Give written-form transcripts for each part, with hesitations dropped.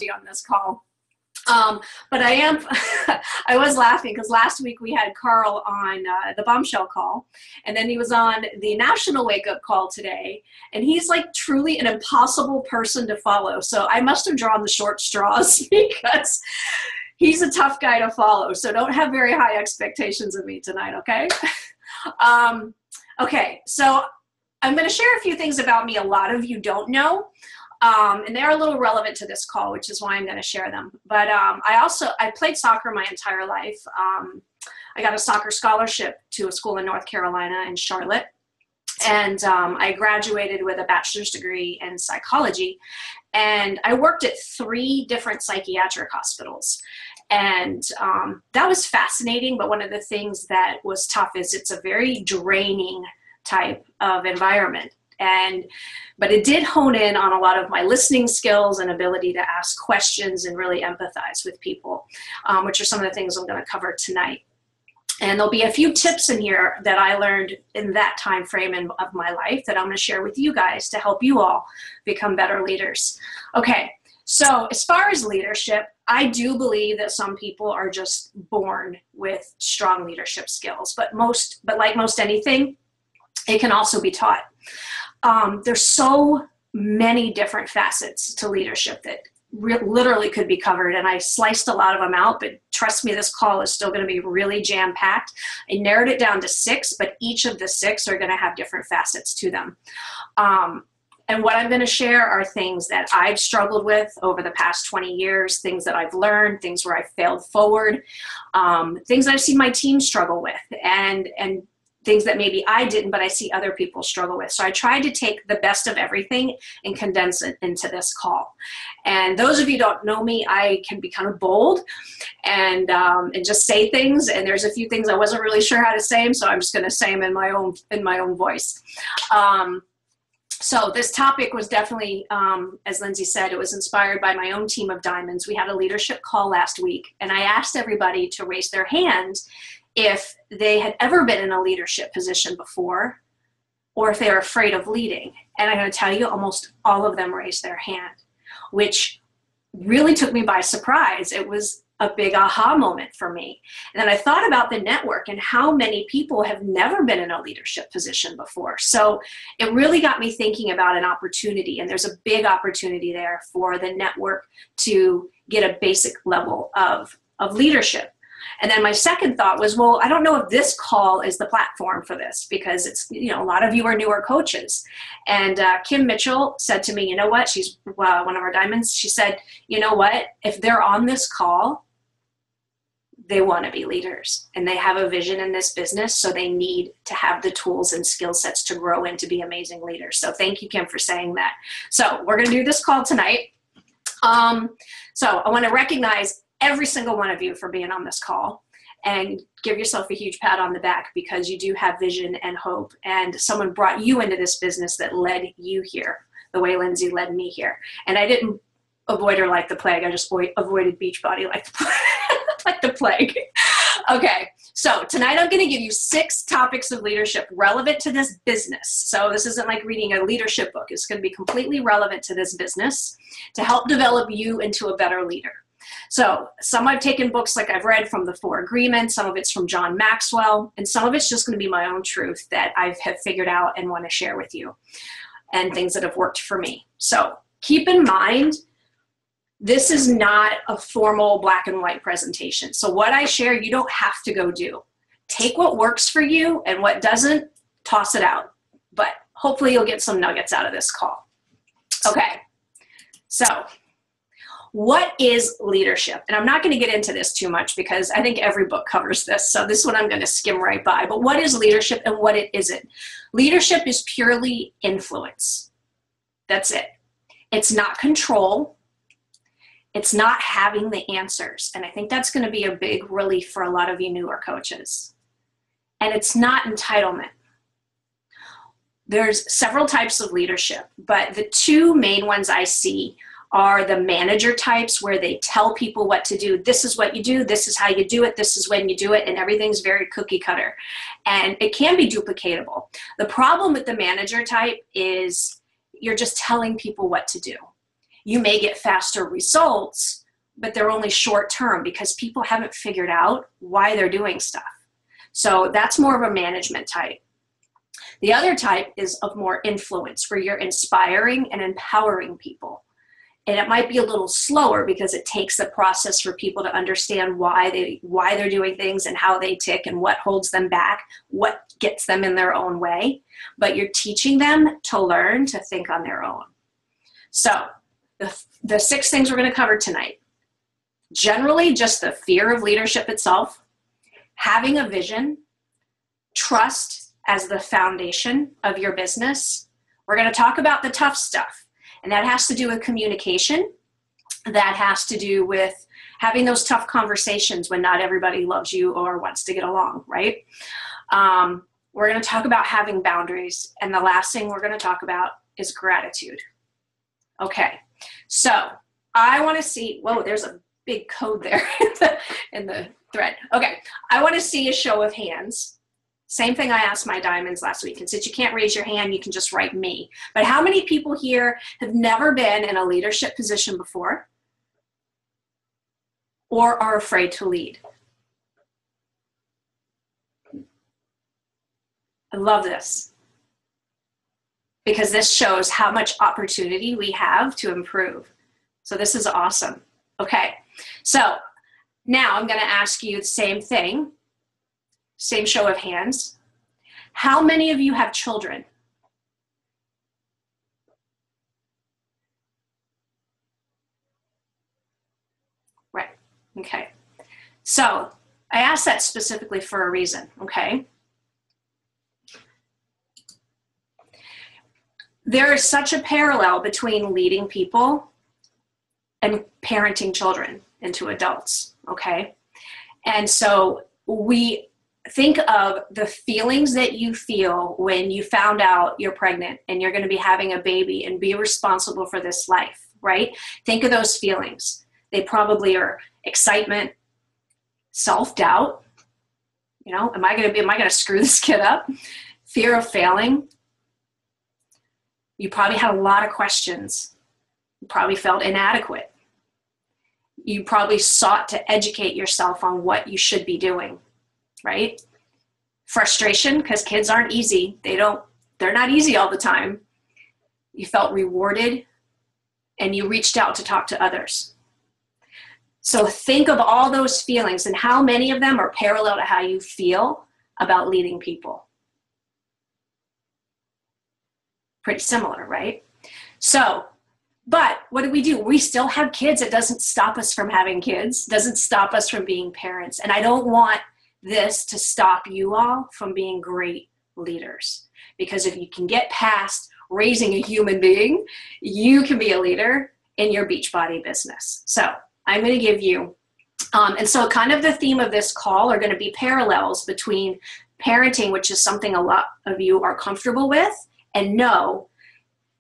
on this call. But I was laughing because last week we had Carl on the bombshell call, and then he was on the national wake up call today, and he's like truly an impossible person to follow. So I must have drawn the short straws because he's a tough guy to follow. So don't have very high expectations of me tonight, okay? Okay, so I'm going to share a few things about me a lot of you don't know. And they're a little relevant to this call, which is why I'm going to share them. But I played soccer my entire life. I got a soccer scholarship to a school in North Carolina in Charlotte. And I graduated with a bachelor's degree in psychology. And I worked at 3 different psychiatric hospitals. And that was fascinating. But one of the things that was tough is it's a very draining type of environment. But it did hone in on a lot of my listening skills and ability to ask questions and really empathize with people, which are some of the things I'm going to cover tonight. And there'll be a few tips in here that I learned in that time frame of my life that I'm going to share with you guys to help you all become better leaders. Okay, so as far as leadership, I do believe that some people are just born with strong leadership skills, but like most anything, it can also be taught. There's so many different facets to leadership that literally could be covered, and I sliced a lot of them out, but trust me, this call is still going to be really jam-packed. I narrowed it down to 6, but each of the 6 are going to have different facets to them. And what I'm going to share are things that I've struggled with over the past 20 years, things that I've learned, things where I failed forward, things that I've seen my team struggle with, and things that maybe I didn't, but I see other people struggle with. So I tried to take the best of everything and condense it into this call. And those of you who don't know me, I can be kind of bold and just say things. And there's a few things I wasn't really sure how to say them, so I'm just going to say them in my own voice. So this topic was definitely, as Lindsay said, it was inspired by my own team of diamonds. We had a leadership call last week, and I asked everybody to raise their hand if they had ever been in a leadership position before, or if they were afraid of leading. And I'm going to tell you, almost all of them raised their hand, which really took me by surprise. It was a big aha moment for me. And then I thought about the network and how many people have never been in a leadership position before. So it really got me thinking about an opportunity, and there's a big opportunity there for the network to get a basic level of leadership. And then my second thought was, well, I don't know if this call is the platform for this, because it's, a lot of you are newer coaches. And Kim Mitchell said to me, you know what, she's one of our diamonds. She said, you know what, if they're on this call, they want to be leaders and they have a vision in this business. So they need to have the tools and skill sets to grow and to be amazing leaders. So thank you, Kim, for saying that. So we're going to do this call tonight. So I want to recognize every single one of you for being on this call and give yourself a huge pat on the back, because you do have vision and hope, and someone brought you into this business that led you here the way Lindsay led me here. And I didn't avoid her like the plague. I just avoided Beachbody like the plague. Okay, so tonight I'm going to give you 6 topics of leadership relevant to this business. So this isn't like reading a leadership book. It's going to be completely relevant to this business to help develop you into a better leader. So some I've taken books like I've read from the 4 Agreements, some of it's from John Maxwell, and some of it's just going to be my own truth that I have figured out and want to share with you, and things that have worked for me. So keep in mind, this is not a formal black and white presentation. So what I share, you don't have to go do. Take what works for you, and what doesn't, toss it out. But hopefully you'll get some nuggets out of this call. Okay, so what is leadership? And I'm not going to get into this too much because I think every book covers this. So this one I'm going to skim right by. But what is leadership and what it isn't? Leadership is purely influence. That's it. It's not control. It's not having the answers. And I think that's going to be a big relief for a lot of you newer coaches. And it's not entitlement. There's several types of leadership, but the 2 main ones I see are the manager types, where they tell people what to do. This is what you do. This is how you do it. This is when you do it. And everything's very cookie cutter. And it can be duplicatable. The problem with the manager type is you're just telling people what to do. You may get faster results, but they're only short term because people haven't figured out why they're doing stuff. So that's more of a management type. The other type is of more influence, where you're inspiring and empowering people. And it might be a little slower because it takes the process for people to understand why they're doing things and how they tick and what holds them back, what gets them in their own way. But you're teaching them to learn to think on their own. So the 6 things we're going to cover tonight. Generally, just the fear of leadership itself, having a vision, trust as the foundation of your business. We're going to talk about the tough stuff. And that has to do with communication. That has to do with having those tough conversations when not everybody loves you or wants to get along, right? We're going to talk about having boundaries. And the last thing we're going to talk about is gratitude. Okay, so I want to see, whoa, there's a big code there in the thread. Okay, I want to see a show of hands. Same thing I asked my diamonds last week. And since you can't raise your hand, you can just write me. But how many people here have never been in a leadership position before or are afraid to lead? I love this because this shows how much opportunity we have to improve. So this is awesome. Okay, so now I'm going to ask you the same thing. Same show of hands. How many of you have children? Right, okay. So I asked that specifically for a reason, okay? There is such a parallel between leading people and parenting children into adults, okay? And so we think of the feelings that you feel when you found out you're pregnant and you're going to be having a baby and be responsible for this life, right? Think of those feelings. They probably are excitement, self-doubt. You know, am I going to screw this kid up? Fear of failing. You probably had a lot of questions. You probably felt inadequate. You probably sought to educate yourself on what you should be doing. Right? Frustration, because kids aren't easy. They're not easy all the time. You felt rewarded and you reached out to talk to others. So think of all those feelings and how many of them are parallel to how you feel about leading people. Pretty similar, right? So, but what do? We still have kids. It doesn't stop us from having kids. It doesn't stop us from being parents. And I don't want this to stop you all from being great leaders. Because if you can get past raising a human being, you can be a leader in your Beachbody business. So I'm going to give you, and so kind of the theme of this call are going to be parallels between parenting, which is something a lot of you are comfortable with and know,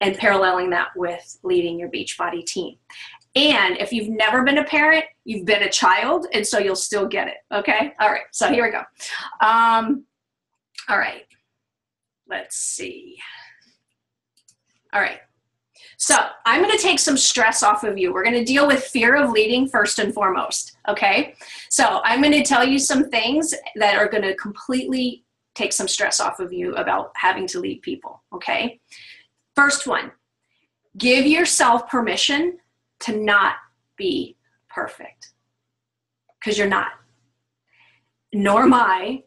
and paralleling that with leading your Beachbody team. And if you've never been a parent, you've been a child, and so you'll still get it, okay? All right, so here we go. All right, let's see. All right, so I'm gonna take some stress off of you. We're gonna deal with fear of leading first and foremost, okay? So I'm gonna tell you some things that are gonna completely take some stress off of you about having to lead people, okay? First one, give yourself permission to not be perfect, because you're not. Nor am I.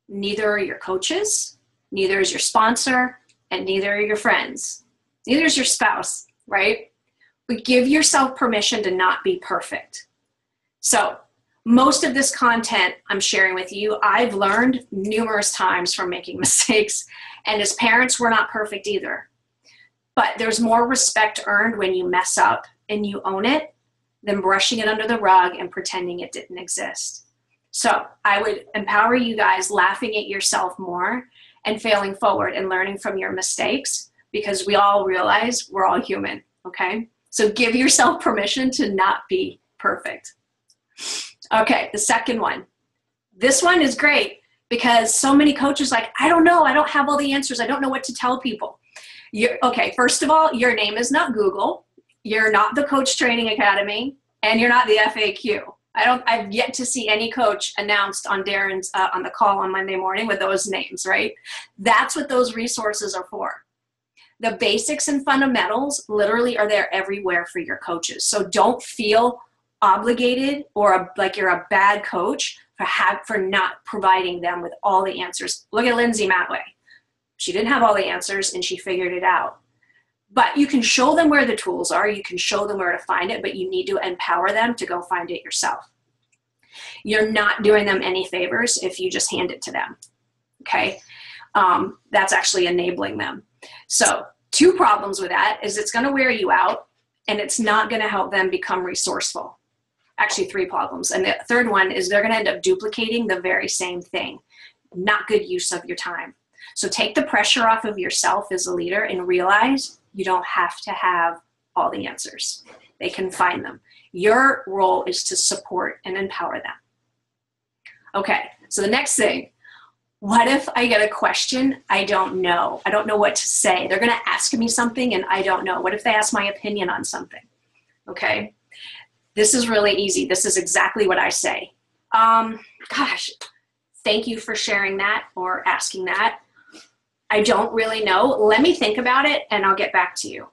Neither are your coaches, neither is your sponsor, and neither are your friends. Neither is your spouse, right? But give yourself permission to not be perfect. So most of this content I'm sharing with you, I've learned numerous times from making mistakes, and as parents, we're not perfect either. But there's more respect earned when you mess up and you own it than brushing it under the rug and pretending it didn't exist. So I would empower you guys laughing at yourself more and failing forward and learning from your mistakes, because we all realize we're all human, okay? So give yourself permission to not be perfect. Okay, the second one. This one is great because so many coaches are like, I don't know, I don't have all the answers, I don't know what to tell people. Okay, first of all, your name is not Google. You're not the Coach Training Academy, and you're not the FAQ. I've yet to see any coach announced on Darren's, on the call on Monday morning with those names, right? That's what those resources are for. The basics and fundamentals literally are there everywhere for your coaches. So don't feel obligated or like you're a bad coach for not providing them with all the answers. Look at Lindsay Matway. She didn't have all the answers and she figured it out. But you can show them where the tools are, you can show them where to find it, but you need to empower them to go find it yourself. You're not doing them any favors if you just hand it to them, okay? That's actually enabling them. So 2 problems with that is it's gonna wear you out and it's not gonna help them become resourceful. Actually 3 problems. And the 3rd one is they're gonna end up duplicating the very same thing. Not good use of your time. So take the pressure off of yourself as a leader and realize you don't have to have all the answers. They can find them. Your role is to support and empower them. Okay, so the next thing, what if I get a question I don't know? I don't know what to say. They're gonna ask me something and I don't know. What if they ask my opinion on something? Okay, this is really easy. This is exactly what I say. Gosh, thank you for sharing that or asking that. I don't really know. Let me think about it and I'll get back to you.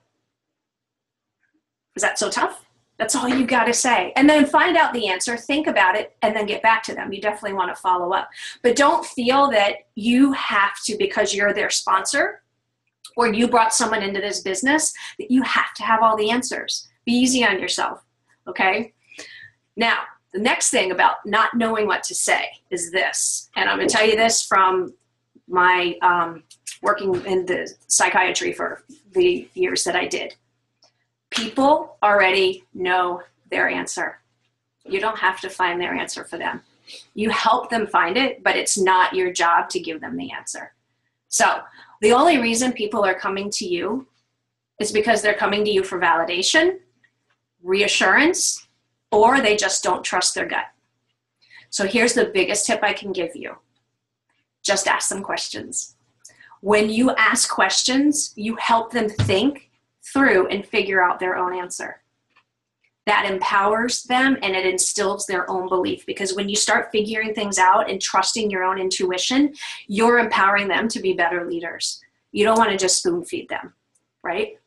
Is that so tough? That's all you got to say. And then find out the answer, think about it, and then get back to them. You definitely want to follow up. But don't feel that you have to, because you're their sponsor or you brought someone into this business, that you have to have all the answers. Be easy on yourself, okay? Now, the next thing about not knowing what to say is this. And I'm going to tell you this from my working in the psychiatry for the years that I did. People already know their answer. You don't have to find their answer for them. You help them find it, but it's not your job to give them the answer. So the only reason people are coming to you is because they're coming to you for validation, reassurance, or they just don't trust their gut. So here's the biggest tip I can give you. Just ask them questions. When you ask questions, you help them think through and figure out their own answer. That empowers them and it instills their own belief, because when you start figuring things out and trusting your own intuition, you're empowering them to be better leaders. You don't want to just spoon feed them, right?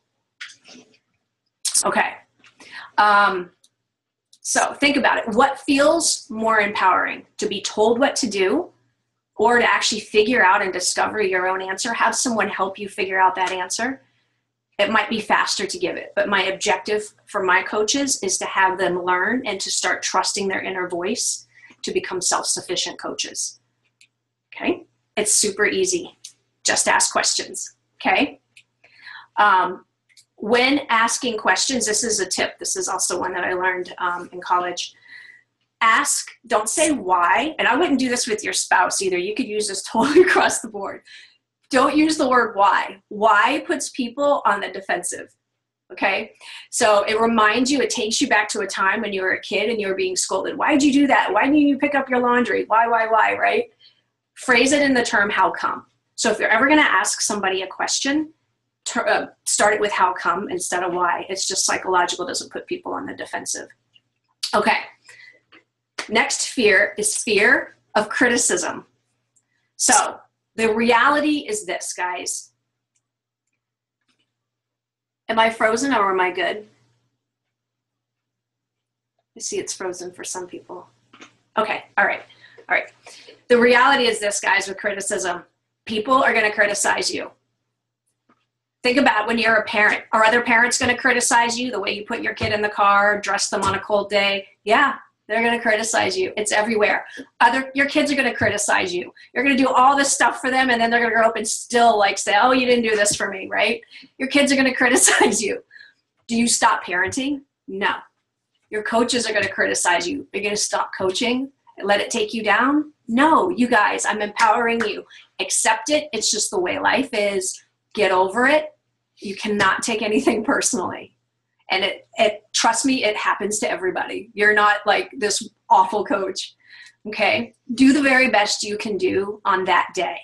Okay. So think about it. What feels more empowering? To be told what to do, or to actually figure out and discover your own answer? Have someone help you figure out that answer? It might be faster to give it, but my objective for my coaches is to have them learn and to start trusting their inner voice to become self-sufficient coaches. Okay? It's super easy. Just ask questions, okay? When asking questions, this is a tip. This is also one that I learned in college. Ask, don't say why, and I wouldn't do this with your spouse either. You could use this totally across the board. Don't use the word why. Why puts people on the defensive, okay? So it reminds you, it takes you back to a time when you were a kid and you were being scolded. Why did you do that? Why didn't you pick up your laundry? Why, right? Phrase it in the term, how come? So if you're ever gonna ask somebody a question, start it with how come instead of why. It's just psychological, doesn't put people on the defensive. Okay. Next fear is fear of criticism. So the reality is this, guys. Am I frozen or am I good? I see it's frozen for some people. Okay, all right. The reality is this, guys, with criticism. People are going to criticize you. Think about when you're a parent. Are other parents going to criticize you? The way you put your kid in the car, dress them on a cold day? Yeah. They're going to criticize you. It's everywhere. Your kids are going to criticize you. You're going to do all this stuff for them, and then they're going to grow up and still like say, oh, you didn't do this for me, right? Your kids are going to criticize you. Do you stop parenting? No. Your coaches are going to criticize you. You're going to stop coaching and let it take you down? No, you guys, I'm empowering you. Accept it. It's just the way life is. Get over it. You cannot take anything personally. And it trust me, it happens to everybody. You're not like this awful coach, okay? Do the very best you can do on that day.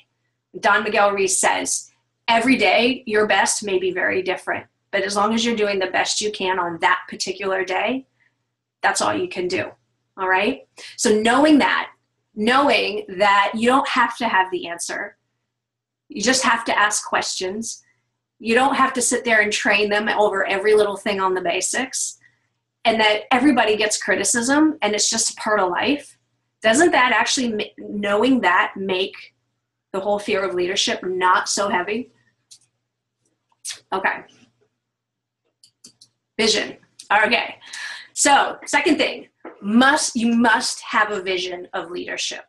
Don Miguel Ruiz says, every day your best may be very different. But as long as you're doing the best you can on that particular day, that's all you can do. All right? So knowing that you don't have to have the answer, you just have to ask questions. You don't have to sit there and train them over every little thing on the basics, and that everybody gets criticism and it's just a part of life. Doesn't that actually, knowing that, make the whole fear of leadership not so heavy? Okay. Vision. Okay. So second thing, you must have a vision of leadership.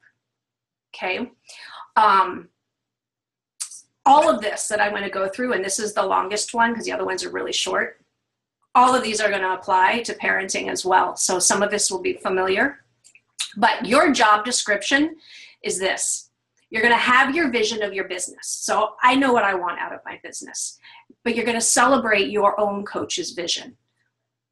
Okay. All of this that I'm going to go through, and this is the longest one because the other ones are really short, all of these are going to apply to parenting as well. So some of this will be familiar, but your job description is this. You're going to have your vision of your business. So I know what I want out of my business, but you're going to celebrate your own coach's vision.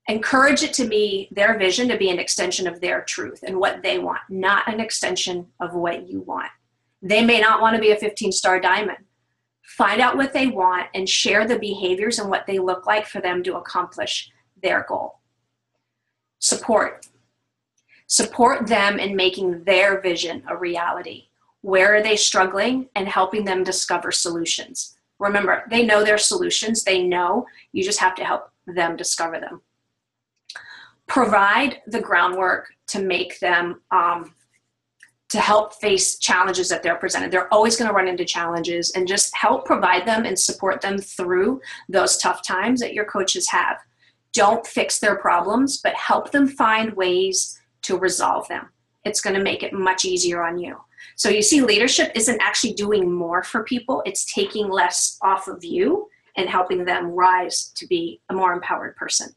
Encourage it to be their vision, to be an extension of their truth and what they want, not an extension of what you want. They may not want to be a 15-star diamond. Find out what they want and share the behaviors and what they look like for them to accomplish their goal. Support. Support them in making their vision a reality. Where are they struggling, and helping them discover solutions. Remember, they know their solutions. They know. You just have to help them discover them. Provide the groundwork to make them, to help face challenges that they're presented. They're always going to run into challenges, and just help provide them and support them through those tough times that your coaches have. Don't fix their problems, but help them find ways to resolve them. It's going to make it much easier on you. So you see, leadership isn't actually doing more for people. It's taking less off of you and helping them rise to be a more empowered person.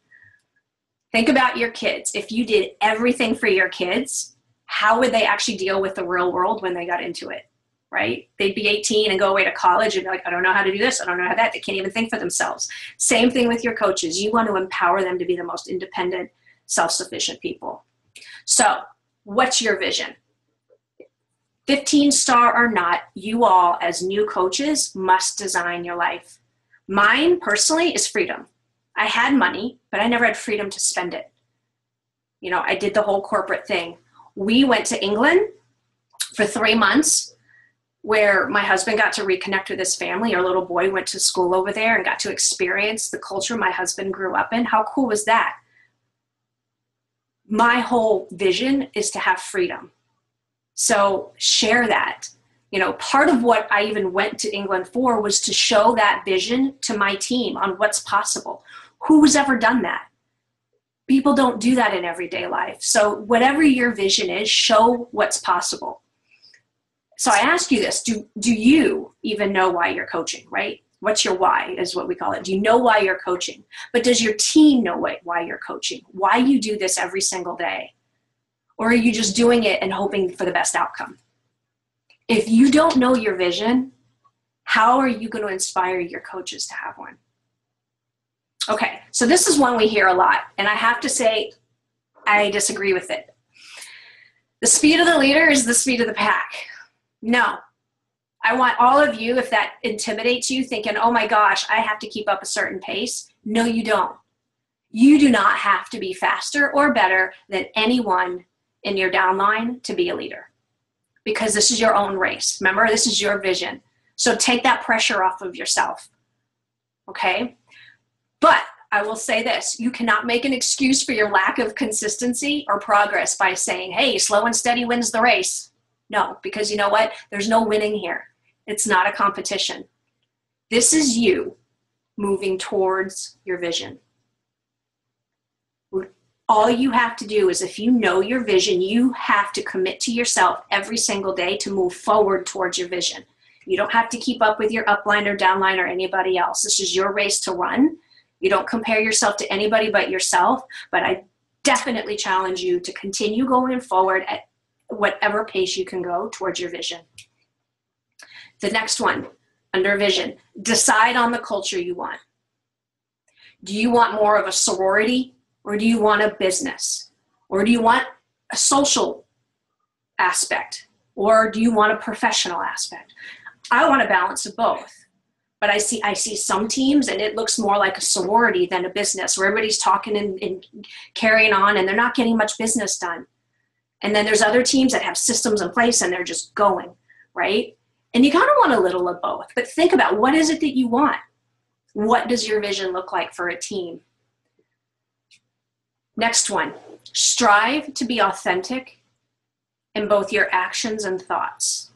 Think about your kids. If you did everything for your kids, how would they actually deal with the real world when they got into it, right? They'd be 18 and go away to college and be like, I don't know how to do this. I don't know how that. They can't even think for themselves. Same thing with your coaches. You want to empower them to be the most independent, self-sufficient people. So what's your vision? 15-star or not, you all as new coaches must design your life. Mine personally is freedom. I had money, but I never had freedom to spend it. You know, I did the whole corporate thing. We went to England for 3 months where my husband got to reconnect with his family. Our little boy went to school over there and got to experience the culture my husband grew up in. How cool was that? My whole vision is to have freedom. So share that. You know, part of what I even went to England for was to show that vision to my team on what's possible. Who's ever done that? People don't do that in everyday life. So whatever your vision is, show what's possible. So I ask you this, do you even know why you're coaching, right? What's your why is what we call it. Do you know why you're coaching? But does your team know why you're coaching? Why you do this every single day? Or are you just doing it and hoping for the best outcome? If you don't know your vision, how are you going to inspire your coaches to have one? Okay, so this is one we hear a lot, and I have to say I disagree with it. The speed of the leader is the speed of the pack. No. I want all of you, if that intimidates you, thinking, oh my gosh, I have to keep up a certain pace. No, you don't. You do not have to be faster or better than anyone in your downline to be a leader, because this is your own race. Remember, this is your vision. So take that pressure off of yourself, okay? But I will say this, you cannot make an excuse for your lack of consistency or progress by saying, hey, slow and steady wins the race. No, because you know what? There's no winning here. It's not a competition. This is you moving towards your vision. All you have to do is, if you know your vision, you have to commit to yourself every single day to move forward towards your vision. You don't have to keep up with your upline or downline or anybody else. This is your race to run. You don't compare yourself to anybody but yourself, but I definitely challenge you to continue going forward at whatever pace you can go towards your vision. The next one, under vision, decide on the culture you want. Do you want more of a sorority, or do you want a business? Or do you want a social aspect? Or do you want a professional aspect? I want a balance of both. But I see some teams and it looks more like a sorority than a business, where everybody's talking and carrying on and they're not getting much business done. And then there's other teams that have systems in place and they're just going, right? And you kind of want a little of both, but think about, what is it that you want? What does your vision look like for a team? Next one, strive to be authentic in both your actions and thoughts.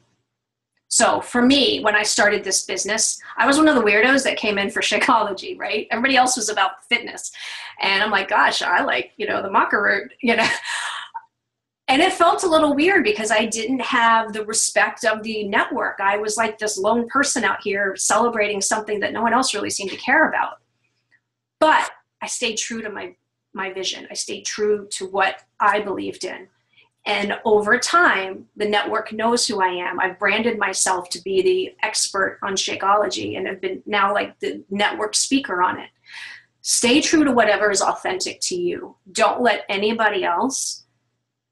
So for me, when I started this business, I was one of the weirdos that came in for Shakeology, right? Everybody else was about fitness. And I'm like, gosh, I like, the maca root, And it felt a little weird because I didn't have the respect of the network. I was like this lone person out here celebrating something that no one else really seemed to care about. But I stayed true to my vision. I stayed true to what I believed in. And over time, the network knows who I am. I've branded myself to be the expert on Shakeology and have been now like the network speaker on it. Stay true to whatever is authentic to you. Don't let anybody else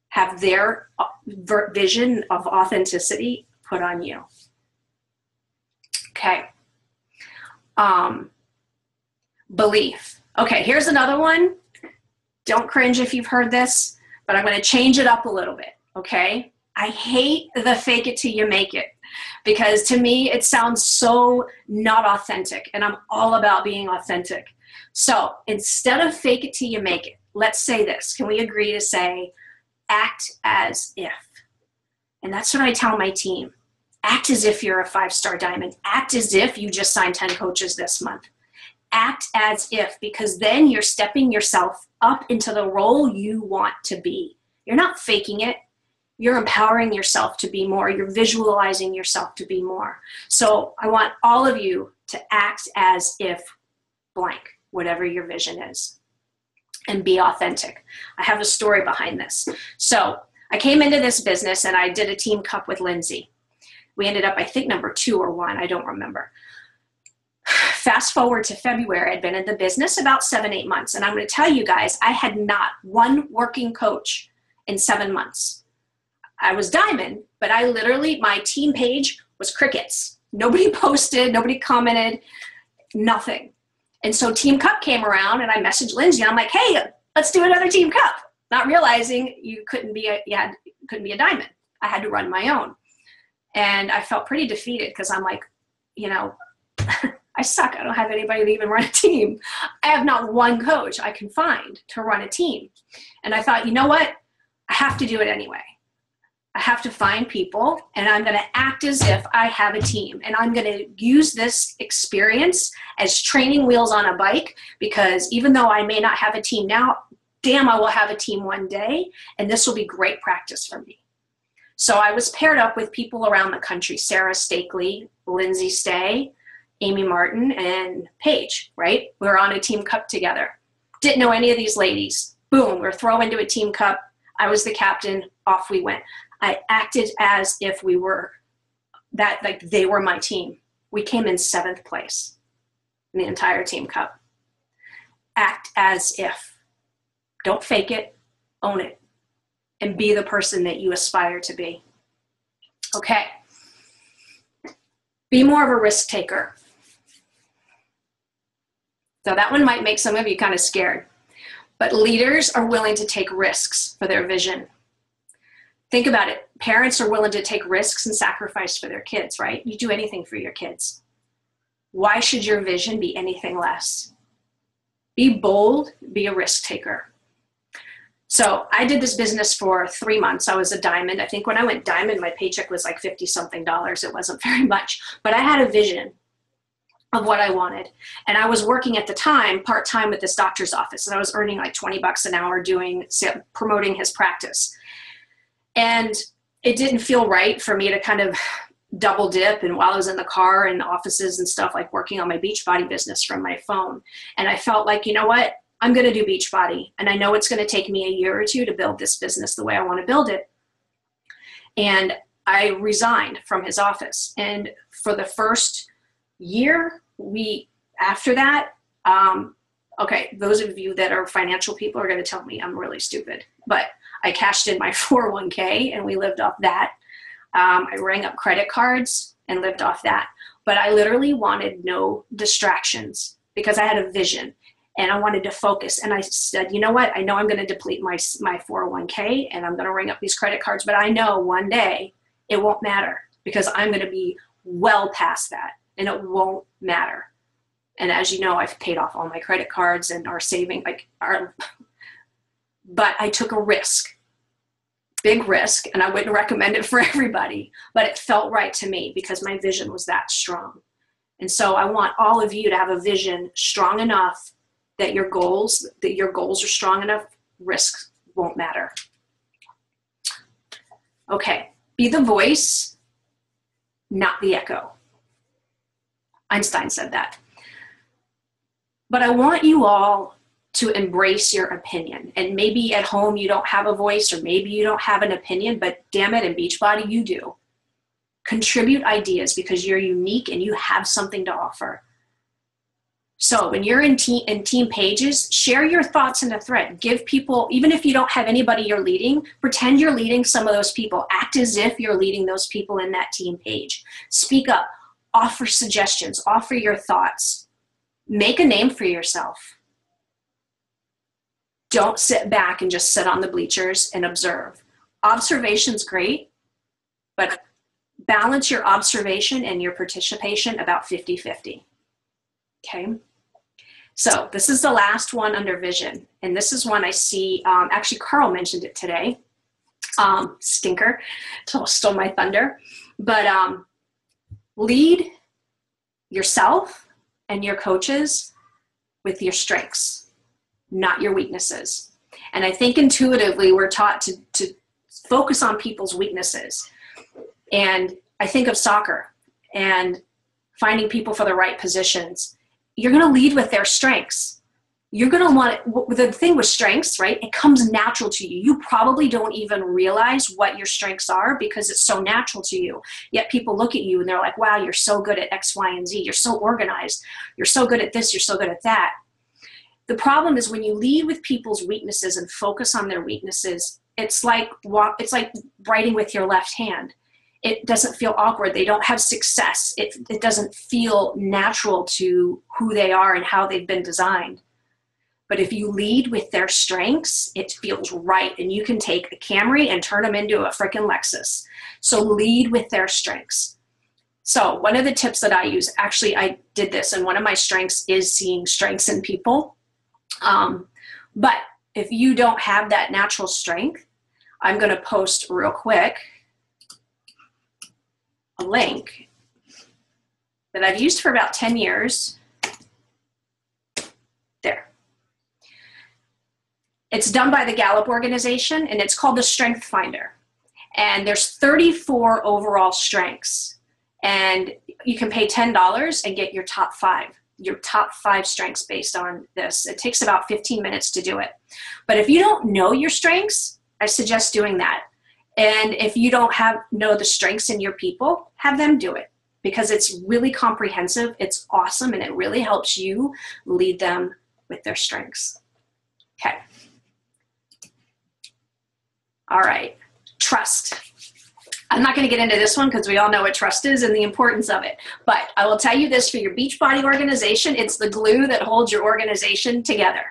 have their vision of authenticity put on you. Okay. Belief. Okay, here's another one. Don't cringe if you've heard this, but I'm going to change it up a little bit, okay? I hate the fake it till you make it, because to me it sounds so not authentic, and I'm all about being authentic. So instead of fake it till you make it, let's say this. Can we agree to say, act as if? And that's what I tell my team. Act as if you're a 5-star diamond. Act as if you just signed 10 coaches this month. Act as if, because then you're stepping yourself up into the role you want to be. You're not faking it. You're empowering yourself to be more. You're visualizing yourself to be more. So I want all of you to act as if blank, whatever your vision is, and be authentic. I have a story behind this. So I came into this business and I did a team cup with Lindsay. We ended up, I think, number 2 or 1. I don't remember. Fast forward to February, I'd been in the business about 7-8 months. And I'm going to tell you guys, I had not one working coach in 7 months. I was diamond, but I literally, my team page was crickets. Nobody posted, nobody commented, nothing. And so Team Cup came around and I messaged Lindsay and I'm like, hey, let's do another Team Cup. Not realizing you couldn't be a diamond. I had to run my own. And I felt pretty defeated because I'm like, I suck. I don't have anybody to even run a team. I have not one coach I can find to run a team. And I thought, you know what? I have to do it anyway. I have to find people and I'm going to act as if I have a team. And I'm going to use this experience as training wheels on a bike, because even though I may not have a team now, damn, I will have a team one day. And this will be great practice for me. So I was paired up with people around the country, Sarah Stakely, Lindsay Stay, Amy Martin, and Paige, right? We were on a Team Cup together. Didn't know any of these ladies. Boom, we're thrown into a Team Cup. I was the captain, off we went. I acted as if we were that, like they were my team. We came in 7th place in the entire Team Cup. Act as if. Don't fake it, own it, and be the person that you aspire to be. Okay. Be more of a risk taker. So that one might make some of you kind of scared. But leaders are willing to take risks for their vision. Think about it. Parents are willing to take risks and sacrifice for their kids, right? You do anything for your kids. Why should your vision be anything less? Be bold, be a risk taker. So I did this business for 3 months. I was a diamond. I think when I went diamond, my paycheck was like $50-something. It wasn't very much, but I had a vision of what I wanted. And I was working at the time part-time with this doctor's office, and I was earning like $20 an hour promoting his practice. And it didn't feel right for me to kind of double dip, and while I was in the car and offices and stuff, like working on my Beachbody business from my phone. And I felt like, you know what? I'm going to do Beachbody. And I know it's going to take me a year or 2 to build this business the way I want to build it. And I resigned from his office. And for the first year, after that, okay, those of you that are financial people are going to tell me I'm really stupid, but I cashed in my 401k and we lived off that. I rang up credit cards and lived off that. but I literally wanted no distractions because I had a vision and I wanted to focus. And I said, you know what? I know I'm going to deplete my 401k and I'm going to ring up these credit cards, but I know one day it won't matter because I'm going to be well past that and it won't matter. And as you know, I've paid off all my credit cards and are saving, but I took a risk, big risk, and I wouldn't recommend it for everybody, but it felt right to me because my vision was that strong. And so I want all of you to have a vision strong enough that your goals are strong enough, risks won't matter. Okay, be the voice, not the echo. Einstein said that. But I want you all to embrace your opinion. And maybe at home you don't have a voice, or maybe you don't have an opinion, but damn it, in Beachbody you do. Contribute ideas because you're unique and you have something to offer. So when you're in team pages, share your thoughts in a thread. Give people, even if you don't have anybody you're leading, pretend you're leading some of those people. Act as if you're leading those people in that team page. Speak up, offer suggestions, offer your thoughts. Make a name for yourself. Don't sit back and just sit on the bleachers and observe. Observation's great, but balance your observation and your participation about 50-50. Okay? So this is the last one under vision. And this is one I see, actually Carl mentioned it today. Stinker, stole my thunder. But lead yourself and your coaches with your strengths, not your weaknesses. And I think intuitively we're taught to focus on people's weaknesses. And I think of soccer and finding people for the right positions. You're going to lead with their strengths. You're going to want it. The thing with strengths, right? It comes natural to you. You probably don't even realize what your strengths are because it's so natural to you. Yet people look at you and they're like, wow, you're so good at X, Y, and Z. You're so organized. You're so good at this. You're so good at that. The problem is when you lead with people's weaknesses and focus on their weaknesses, it's like writing with your left hand. It doesn't feel awkward. They don't have success. It doesn't feel natural to who they are and how they've been designed. But if you lead with their strengths, it feels right. And you can take a Camry and turn them into a freaking Lexus. So lead with their strengths. So one of the tips that I use, actually I did this, and one of my strengths is seeing strengths in people. But if you don't have that natural strength, I'm going to post real quick a link that I've used for about 10 years. There. It's done by the Gallup organization, and it's called the Strength Finder. And there's 34 overall strengths. And you can pay $10 and get your top five strengths based on this. It takes about 15 minutes to do it. But if you don't know your strengths, I suggest doing that. And if you don't know the strengths in your people, have them do it because it's really comprehensive. It's awesome. And it really helps you lead them with their strengths. Okay. All right. Trust. I'm not going to get into this one because we all know what trust is and the importance of it. But I will tell you this, for your Beachbody organization, it's the glue that holds your organization together.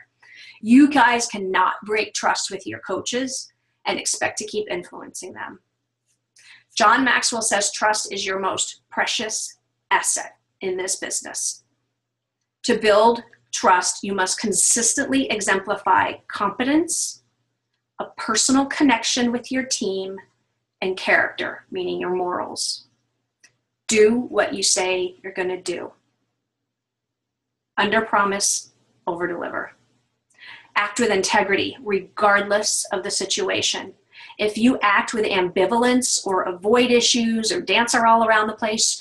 You guys cannot break trust with your coaches and expect to keep influencing them. John Maxwell says trust is your most precious asset in this business. To build trust, you must consistently exemplify competence, a personal connection with your team, and character, meaning your morals. Do what you say you're going to do. Under promise, over deliver. Act with integrity, regardless of the situation. If you act with ambivalence or avoid issues or dance all around the place,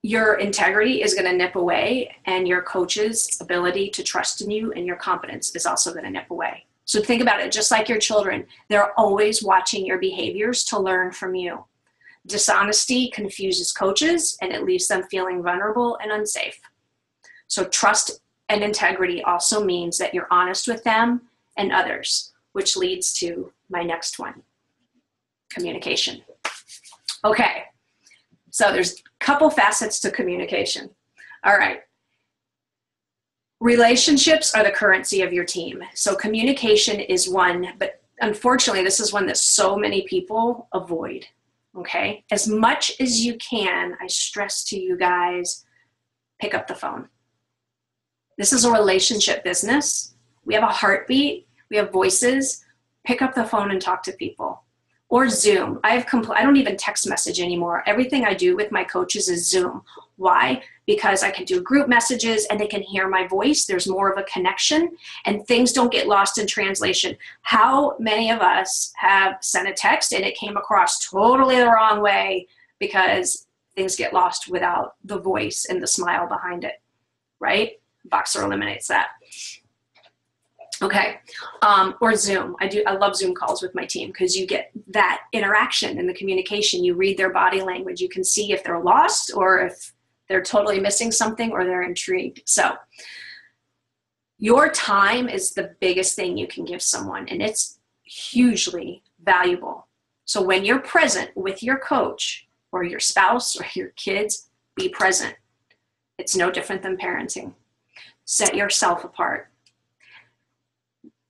your integrity is going to nip away, and your coach's ability to trust in you and your competence is also going to nip away. So think about it, just like your children, they're always watching your behaviors to learn from you. Dishonesty confuses coaches and it leaves them feeling vulnerable and unsafe. So trust and integrity also means that you're honest with them and others, which leads to my next one, communication. Okay, So there's a couple facets to communication. All right. Relationships are the currency of your team. So communication is one, but unfortunately, this is one that so many people avoid. Okay. As much as you can, I stress to you guys, pick up the phone. This is a relationship business. We have a heartbeat. We have voices. Pick up the phone and talk to people. Or Zoom. I don't even text message anymore. Everything I do with my coaches is Zoom. Why? Because I can do group messages and they can hear my voice. There's more of a connection and things don't get lost in translation. How many of us have sent a text and it came across totally the wrong way because things get lost without the voice and the smile behind it, right? Voxer eliminates that. Okay, or Zoom. I love Zoom calls with my team because you get that interaction and the communication. You read their body language. You can see if they're lost or if they're totally missing something or they're intrigued. So your time is the biggest thing you can give someone, and it's hugely valuable. So when you're present with your coach or your spouse or your kids, be present. It's no different than parenting. Set yourself apart.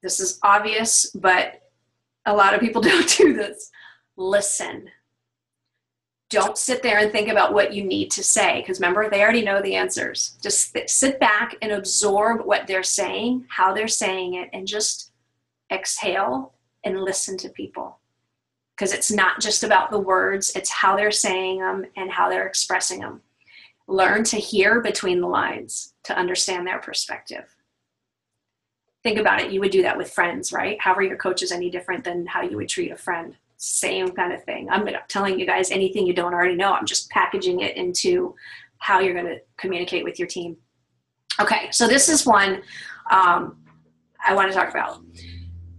This is obvious, but a lot of people don't do this. Listen. Don't sit there and think about what you need to say, because remember, they already know the answers. Just sit back and absorb what they're saying, how they're saying it, and just exhale and listen to people. Because it's not just about the words, it's how they're saying them and how they're expressing them. Learn to hear between the lines to understand their perspective. Think about it. You would do that with friends, right? How are your coaches any different than how you would treat a friend? Same kind of thing. I'm not telling you guys anything you don't already know. I'm just packaging it into how you're going to communicate with your team. Okay, so this is one I want to talk about.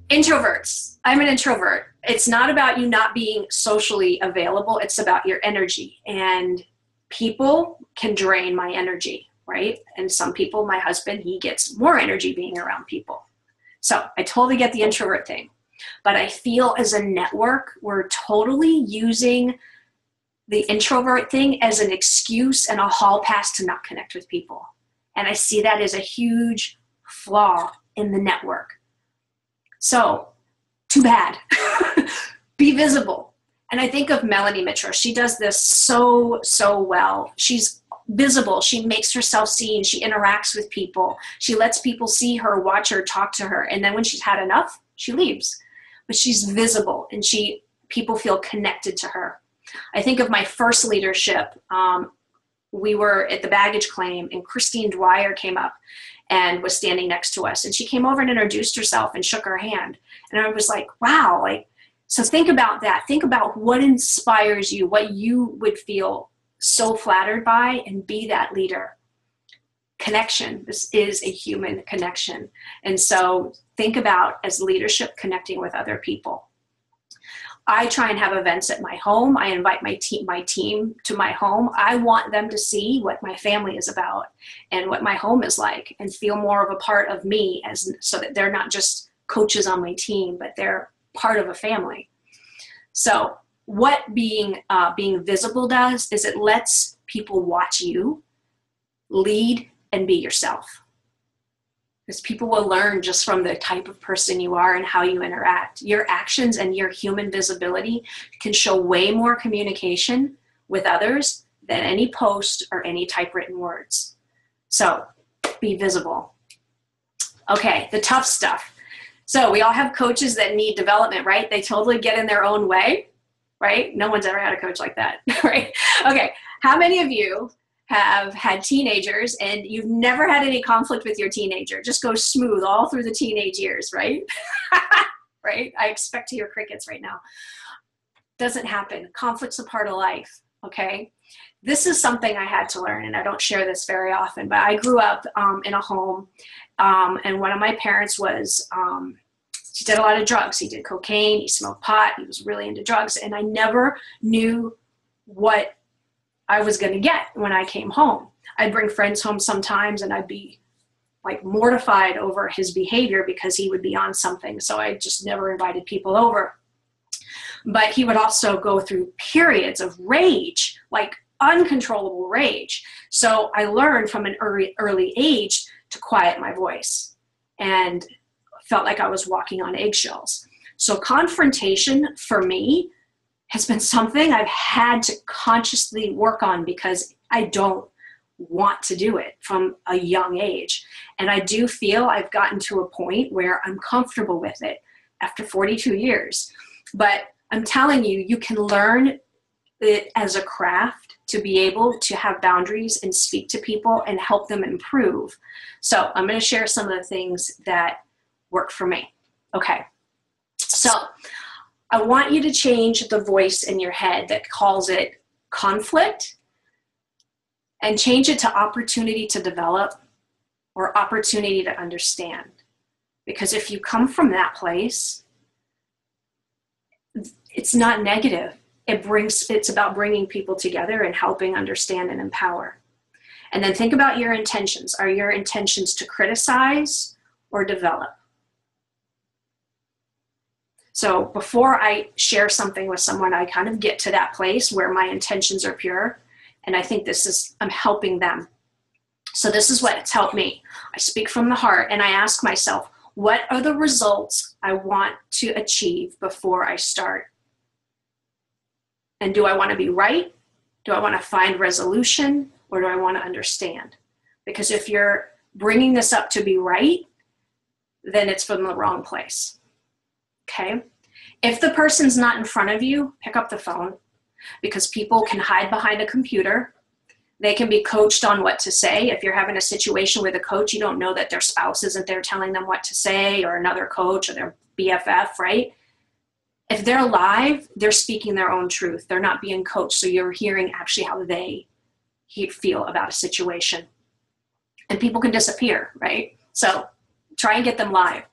Introverts. I'm an introvert. It's not about you not being socially available. It's about your energy. And people can drain my energy, right? And some people, my husband, he gets more energy being around people. So I totally get the introvert thing. But I feel as a network, we're totally using the introvert thing as an excuse and a hall pass to not connect with people. And I see that as a huge flaw in the network. So, too bad. Be visible. And I think of Melanie Mitra. She does this so well. She's visible. She makes herself seen. She interacts with people. She lets people see her, watch her, talk to her. And then when she's had enough, she leaves. But she's visible and people feel connected to her. I think of my first leadership. We were at the baggage claim and Christine Dwyer came up and was standing next to us. And she came over and introduced herself and shook her hand. And I was like, wow, so think about that. Think about what inspires you, what you would feel so flattered by, and be that leader. Connection. This is a human connection. And so think about as leadership connecting with other people. I try and have events at my home. I invite my team to my home. I want them to see what my family is about and what my home is like and feel more of a part of me so that they're not just coaches on my team, but they're part of a family. So what being visible does is it lets people watch you lead and be yourself. Because people will learn just from the type of person you are and how you interact. Your actions and your human visibility can show way more communication with others than any post or any typewritten words. So be visible. Okay, the tough stuff. So we all have coaches that need development, right? They totally get in their own way, right? No one's ever had a coach like that, right? Okay, how many of you have had teenagers and you've never had any conflict with your teenager? Just go smooth all through the teenage years, right? Right? I expect to hear crickets right now. Doesn't happen. Conflict's a part of life, okay? This is something I had to learn, and I don't share this very often, but I grew up in a home, and one of my parents was, he did a lot of drugs. He did cocaine, he smoked pot, he was really into drugs, and I never knew what I was going to get when I came home. I'd bring friends home sometimes and I'd be like mortified over his behavior because he would be on something. So I just never invited people over. But he would also go through periods of rage, like uncontrollable rage. So I learned from an early age to quiet my voice, and felt like I was walking on eggshells. So confrontation for me has been something I've had to consciously work on, because I don't want to do it from a young age. And I do feel I've gotten to a point where I'm comfortable with it after 42 years. But I'm telling you, you can learn it as a craft to be able to have boundaries and speak to people and help them improve. So I'm going to share some of the things that work for me. Okay. So I want you to change the voice in your head that calls it conflict, and change it to opportunity to develop or opportunity to understand. Because if you come from that place, it's not negative. It's about bringing people together and helping understand and empower. And then think about your intentions. Are your intentions to criticize or develop? So before I share something with someone, I kind of get to that place where my intentions are pure. And I think I'm helping them. So this is what's helped me. I speak from the heart, and I ask myself, what are the results I want to achieve before I start? And do I want to be right? Do I want to find resolution? Or do I want to understand? Because if you're bringing this up to be right, then it's from the wrong place. Okay? If the person's not in front of you, pick up the phone, because people can hide behind a computer. They can be coached on what to say. If you're having a situation with a coach, you don't know that their spouse isn't there telling them what to say, or another coach, or their BFF, right? If they're live, they're speaking their own truth. They're not being coached. So you're hearing actually how they feel about a situation. And people can disappear, right? So try and get them live.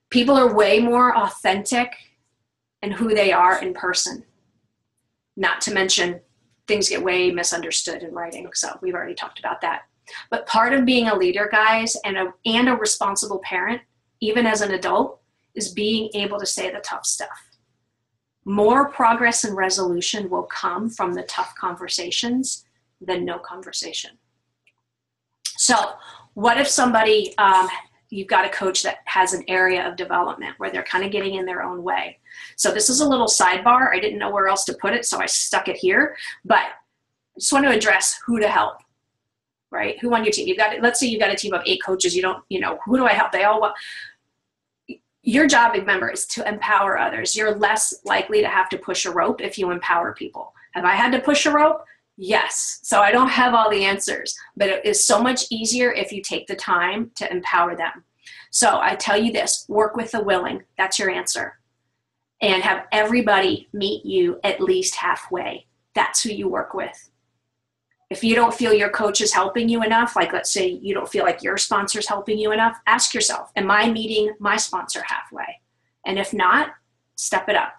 People are way more authentic in who they are in person. Not to mention, things get way misunderstood in writing. So we've already talked about that. But part of being a leader, guys, and a responsible parent, even as an adult, is being able to say the tough stuff. More progress and resolution will come from the tough conversations than no conversation. So what if somebody, you've got a coach that has an area of development where they're kind of getting in their own way. So this is a little sidebar. I didn't know where else to put it, so I stuck it here. But I just want to address who to help, right? Who on your team? Let's say you've got a team of 8 coaches. Who do I help? They all want. Your job, remember, is to empower others. You're less likely to have to push a rope if you empower people. Have I had to push a rope? Yes. So I don't have all the answers, but it is so much easier if you take the time to empower them. So I tell you this, work with the willing. That's your answer. And have everybody meet you at least halfway. That's who you work with. If you don't feel your coach is helping you enough, like let's say you don't feel like your sponsor's helping you enough, ask yourself, am I meeting my sponsor halfway? And if not, step it up.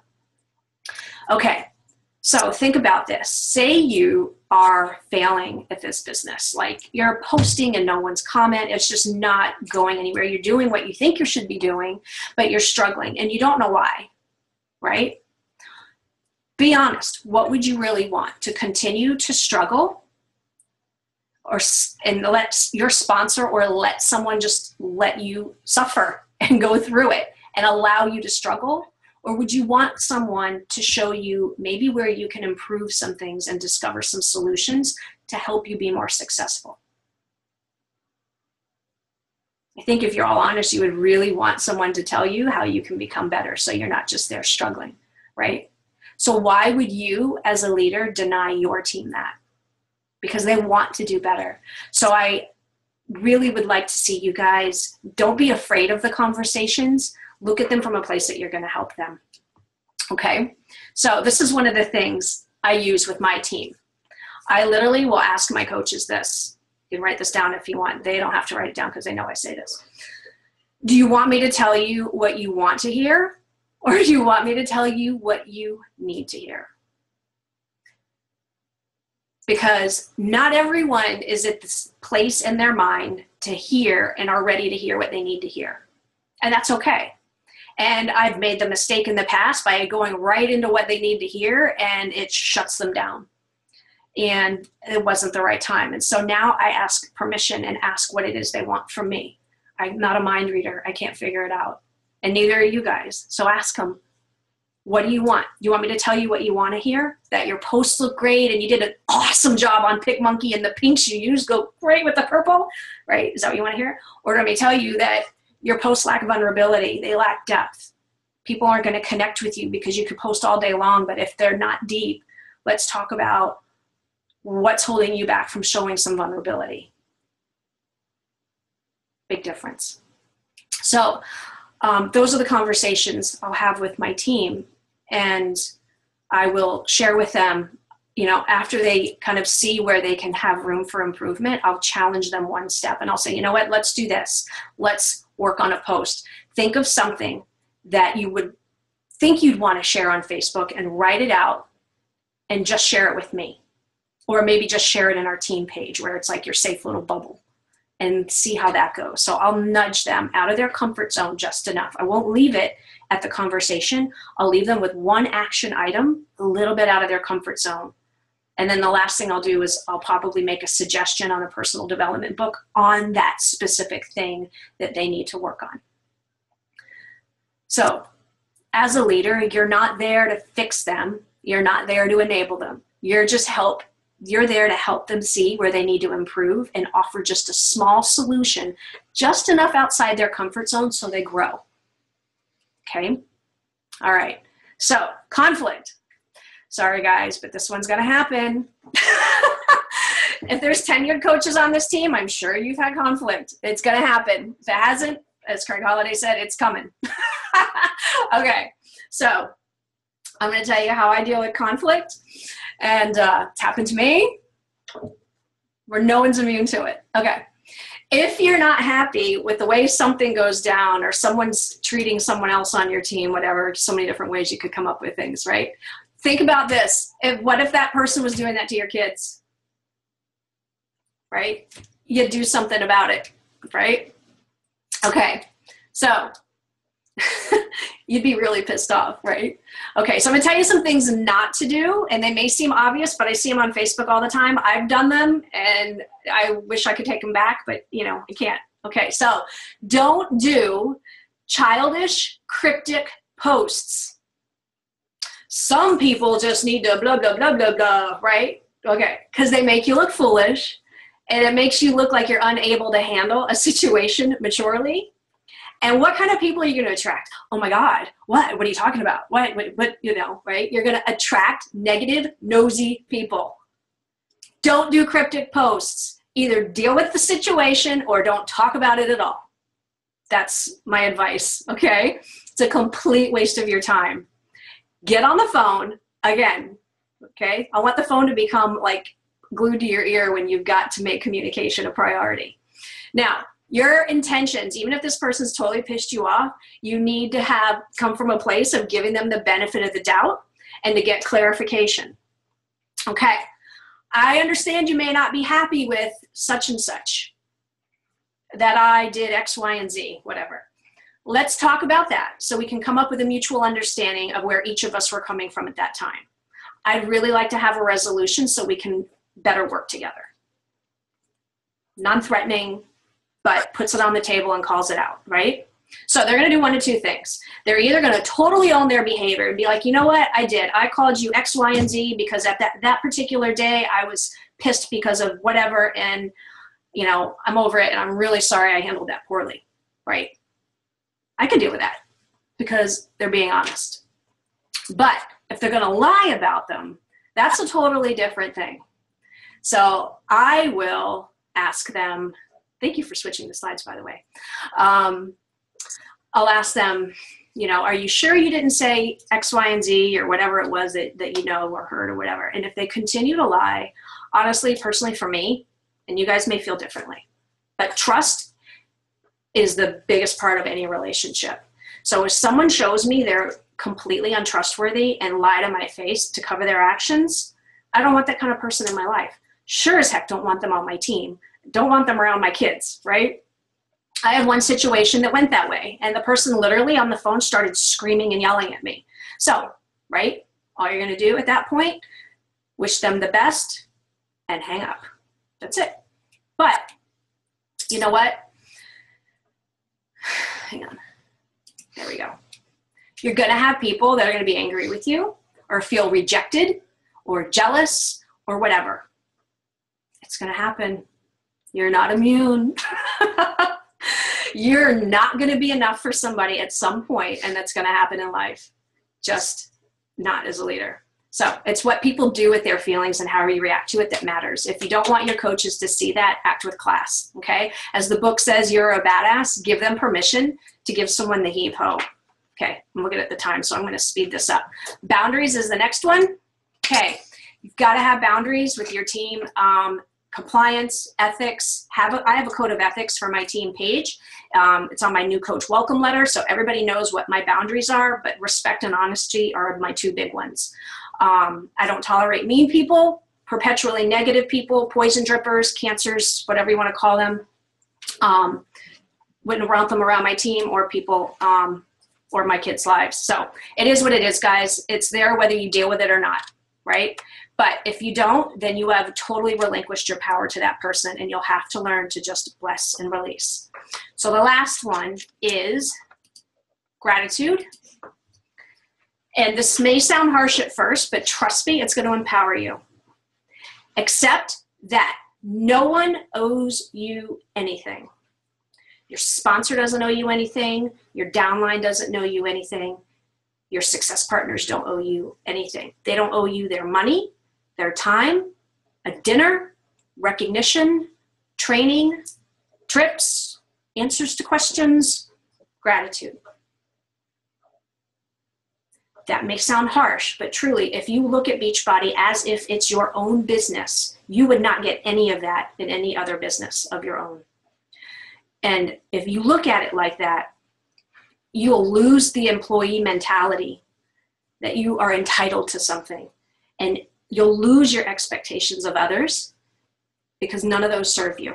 Okay. So think about this. Say you are failing at this business, like you're posting and no one's comment. It's just not going anywhere. You're doing what you think you should be doing, but you're struggling and you don't know why, right? Be honest. What would you really want? To continue to struggle and let your sponsor or let someone just let you suffer and go through it and allow you to struggle? Or would you want someone to show you maybe where you can improve some things and discover some solutions to help you be more successful? I think if you're all honest, you would really want someone to tell you how you can become better so you're not just there struggling, right? So why would you as a leader deny your team that? Because they want to do better. So I really would like to see you guys, don't be afraid of the conversations. Look at them from a place that you're going to help them. Okay. So this is one of the things I use with my team. I literally will ask my coaches this. You can write this down if you want. They don't have to write it down because they know I say this. Do you want me to tell you what you want to hear? Or do you want me to tell you what you need to hear? Because not everyone is at this place in their mind to hear and are ready to hear what they need to hear. And that's okay. And I've made the mistake in the past by going right into what they need to hear, and it shuts them down. and it wasn't the right time. And so now I ask permission and ask what it is they want from me. I'm not a mind reader. I can't figure it out. And neither are you guys. So ask them, what do you want? You want me to tell you what you want to hear? That your posts look great and you did an awesome job on PicMonkey and the pinks you used go great with the purple, right? Is that what you want to hear? Or do you want me to tell you that your posts lack vulnerability? They lack depth. People aren't going to connect with you because you could post all day long, but if they're not deep, let's talk about what's holding you back from showing some vulnerability. Big difference. So those are the conversations I'll have with my team, and I will share with them, you know, after they kind of see where they can have room for improvement, I'll challenge them one step and I'll say, you know what, let's do this. Let's work on a post. Think of something that you would think you'd want to share on Facebook and write it out and just share it with me. Or maybe just share it in our team page where it's like your safe little bubble, and see how that goes. So I'll nudge them out of their comfort zone just enough. I won't leave it at the conversation. I'll leave them with one action item, a little bit out of their comfort zone. And then the last thing I'll do is I'll probably make a suggestion on a personal development book on that specific thing that they need to work on. So as a leader, you're not there to fix them. You're not there to enable them. You're there to help them see where they need to improve and offer just a small solution, just enough outside their comfort zone so they grow. Okay? All right. So, conflict. Sorry, guys, but this one's going to happen. If there's tenured coaches on this team, I'm sure you've had conflict. It's going to happen. If it hasn't, as Craig Holliday said, it's coming. Okay. So, I'm going to tell you how I deal with conflict. And it's happened to me where no one's immune to it. Okay. If you're not happy with the way something goes down or someone's treating someone else on your team, whatever, so many different ways you could come up with things, right? Think about this. What if that person was doing that to your kids? Right? You'd do something about it, right? Okay. So you'd be really pissed off, right? Okay, so I'm gonna tell you some things not to do, and they may seem obvious, but I see them on Facebook all the time. I've done them, and I wish I could take them back, but you know, I can't. Okay, so don't do childish, cryptic posts. Some people just need to blah, blah, blah, blah, blah, right? Okay, because they make you look foolish, and it makes you look like you're unable to handle a situation maturely. And what kind of people are you going to attract? Oh my God, what are you talking about? What, you know, right? You're going to attract negative, nosy people. Don't do cryptic posts. Either deal with the situation or don't talk about it at all. That's my advice, okay? It's a complete waste of your time. Get on the phone, again, okay? I want the phone to become like glued to your ear when you've got to make communication a priority. Now, your intentions, even if this person's totally pissed you off, you need to come from a place of giving them the benefit of the doubt and to get clarification. Okay, I understand you may not be happy with such and such, that I did X, Y, and Z, whatever. Let's talk about that so we can come up with a mutual understanding of where each of us were coming from at that time. I'd really like to have a resolution so we can better work together. Non-threatening, but puts it on the table and calls it out, right? So they're going to do one of two things. They're either going to totally own their behavior and be like, you know what, I called you X, Y, and Z because at that particular day I was pissed because of whatever, and you know, I'm over it and I'm really sorry I handled that poorly, right? I can deal with that because they're being honest. But if they're going to lie about them, that's a totally different thing. So I will ask them, thank you for switching the slides, by the way. I'll ask them, you know, are you sure you didn't say X, Y, and Z or whatever it was that you know or heard or whatever? And if they continue to lie, honestly, personally for me, and you guys may feel differently, but trust is the biggest part of any relationship. So if someone shows me they're completely untrustworthy and lie to my face to cover their actions, I don't want that kind of person in my life. Sure as heck don't want them on my team. Don't want them around my kids, right? I had one situation that went that way, and the person literally on the phone started screaming and yelling at me. So, right, all you're going to do at that point, wish them the best, and hang up. That's it. But you know what? Hang on. There we go. You're going to have people that are going to be angry with you or feel rejected or jealous or whatever. It's going to happen. You're not immune. You're not going to be enough for somebody at some point, and that's going to happen in life. Just not as a leader. So it's what people do with their feelings and how you react to it that matters. If you don't want your coaches to see that, act with class, okay? As the book says, you're a badass. Give them permission to give someone the heave-ho. Okay, I'm looking at the time, so I'm going to speed this up. Boundaries is the next one. Okay, you've got to have boundaries with your team. Compliance, ethics. I have a code of ethics for my team page. It's on my new coach welcome letter, so everybody knows what my boundaries are, but respect and honesty are my two big ones. I don't tolerate mean people, perpetually negative people, poison drippers, cancers, whatever you want to call them. Wouldn't want them around my team or people or my kids' lives. So it is what it is, guys. It's there whether you deal with it or not, right? But if you don't, then you have totally relinquished your power to that person, and you'll have to learn to just bless and release. So the last one is gratitude. And this may sound harsh at first, but trust me, it's going to empower you. Accept that no one owes you anything. Your sponsor doesn't owe you anything. Your downline doesn't owe you anything. Your success partners don't owe you anything. They don't owe you their money, their time, a dinner, recognition, training, trips, answers to questions, gratitude. That may sound harsh, but truly, if you look at Beachbody as if it's your own business, you would not get any of that in any other business of your own. And if you look at it like that, you'll lose the employee mentality that you are entitled to something. And you'll lose your expectations of others because none of those serve you.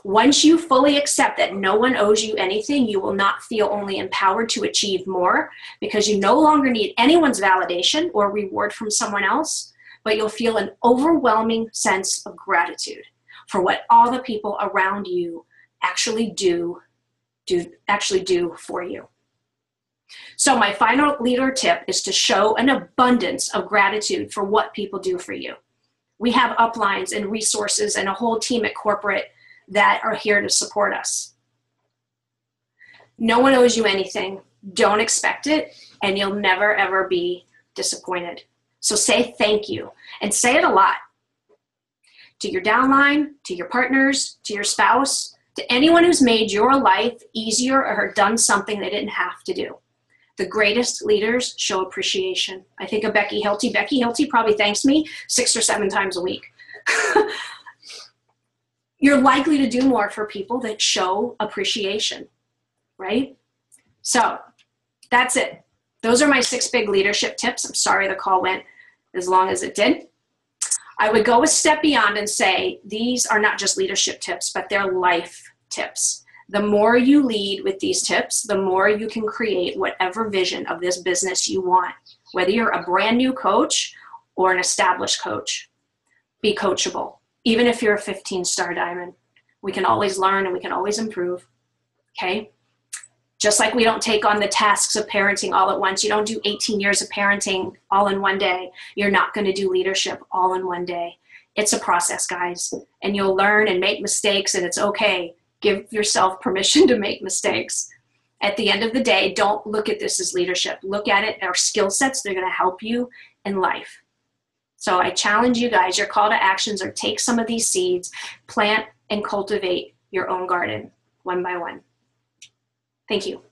Once you fully accept that no one owes you anything, you will not feel only empowered to achieve more because you no longer need anyone's validation or reward from someone else, but you'll feel an overwhelming sense of gratitude for what all the people around you actually do for you. So my final leader tip is to show an abundance of gratitude for what people do for you. We have uplines and resources and a whole team at corporate that are here to support us. No one owes you anything. Don't expect it, and you'll never, ever be disappointed. So say thank you, and say it a lot. To your downline, to your partners, to your spouse, to anyone who's made your life easier or done something they didn't have to do. The greatest leaders show appreciation. I think of Becky Hilty. Becky Hilty probably thanks me 6 or 7 times a week. You're likely to do more for people that show appreciation, right? So that's it. Those are my 6 big leadership tips. I'm sorry the call went as long as it did. I would go a step beyond and say these are not just leadership tips, but they're life tips. The more you lead with these tips, the more you can create whatever vision of this business you want, whether you're a brand new coach or an established coach. Be coachable. Even if you're a 15-star diamond, we can always learn and we can always improve, okay? Just like we don't take on the tasks of parenting all at once. You don't do 18 years of parenting all in one day. You're not going to do leadership all in one day. It's a process, guys, and you'll learn and make mistakes, and it's okay. Give yourself permission to make mistakes. At the end of the day, don't look at this as leadership. Look at it as skill sets. They're going to help you in life. So I challenge you guys, your call to actions are take some of these seeds, plant and cultivate your own garden one by one. Thank you.